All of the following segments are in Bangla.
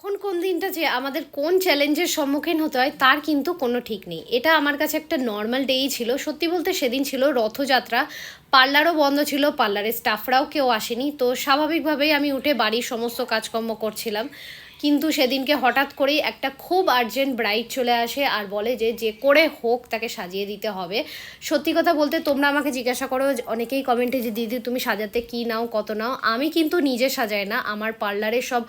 কখন কোন দিনটা যে আমাদের কোন চ্যালেঞ্জের সম্মুখীন হতে হয় তার কিন্তু কোনো ঠিক নেই। এটা আমার কাছে একটা নর্মাল ডেই ছিল। সত্যি বলতে সেদিন ছিল রথযাত্রা, পার্লারও বন্ধ ছিল, পার্লারের স্টাফরাও কেউ আসেনি। তো স্বাভাবিকভাবেই আমি উঠে বাড়ির সমস্ত কাজকর্ম করছিলাম। কিন্তু সেদিনকে হঠাৎ করেই একটা খুব আর্জেন্ট ব্রাইড চলে আসে আর বলে যে যে করে হোক তাকে সাজিয়ে দিতে হবে। সত্যি কথা বলতে তোমরা আমাকে জিজ্ঞাসা করো অনেকেই কমেন্টে যে দিদি তুমি সাজাতে কী নাও কত নাও। আমি কিন্তু নিজে সাজাই না, আমার পার্লারে সব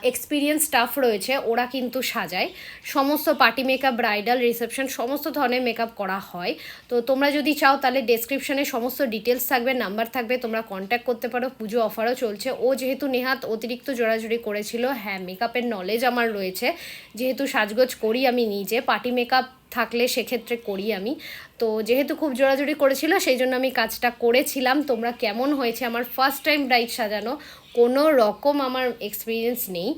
এক্সপিরিয়েন্স স্টাফ রয়েছে, ওরা কিন্তু সাজায়। সমস্ত পার্টি মেকআপ, ব্রাইডাল, রিসেপশন সমস্ত ধরনের মেকআপ করা হয়। তো তোমরা যদি চাও তাহলে ডেসক্রিপশনে সমস্ত ডিটেলস থাকবে, নাম্বার থাকবে, তোমরা কন্ট্যাক্ট করতে পারো। পুজো অফারও চলছে। ও যেহেতু নেহাত অতিরিক্ত জোড়াজুড়ি করেছিল, হ্যাঁ মেকআপের নলেজ আমার রয়েছে, যেহেতু সাজগোজ করি আমি নিজে, পার্টি মেকআপ থাকলে সেক্ষেত্রে করি আমি। তো যেহেতু খুব জোড়াজুড়ি করেছিল সেই জন্য আমি কাজটা করেছিলাম। তোমরা কেমন হয়েছে, আমার ফার্স্ট টাইম ব্রাইড সাজানো, কোনো রকম আমার এক্সপিরিয়েন্স নেই।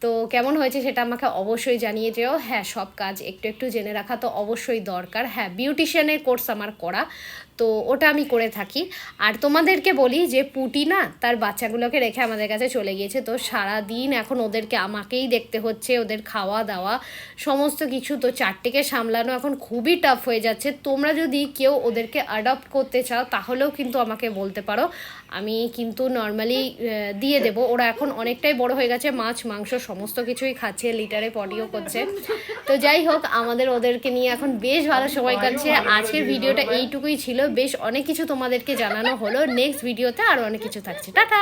তো কেমন হয়েছে সেটা আমাকে অবশ্যই জানিয়ে যেও। হ্যাঁ, সব কাজ একটু একটু জেনে রাখা তো অবশ্যই দরকার। হ্যাঁ, বিউটিশিয়ানের কোর্স আমার করা, তো ওটা আমি করে থাকি। আর তোমাদেরকে বলি যে পুটি না তার বাচ্চাগুলোকে রেখে আমাদের কাছে চলে গিয়েছে। তো সারাদিন এখন ওদেরকে আমাকেই দেখতে হচ্ছে, ওদের খাওয়া দাওয়া সমস্ত কিছু। তো চারটেকে সামলানো এখন খুবই টাফ হয়ে যাচ্ছে। তোমরা যদি কেউ ওদেরকে অ্যাডপ্ট করতে চাও তাহলেও কিন্তু আমাকে বলতে পারো, আমি কিন্তু নর্মালি দিয়ে দেবো। ওরা এখন অনেকটাই বড় হয়ে গেছে, মাছ মাংস সমস্ত কিছুই খাচ্ছে, লিটারে পটিও করছে। তো যাই হোক, আমাদের ওদেরকে নিয়ে এখন বেশ ভালো সময় কাটছে। আজকের ভিডিওটা এইটুকুই ছিল, বেশ অনেক কিছু তোমাদেরকে জানানো হলো। নেক্সট ভিডিওতে আরও অনেক কিছু থাকছে। টাটা।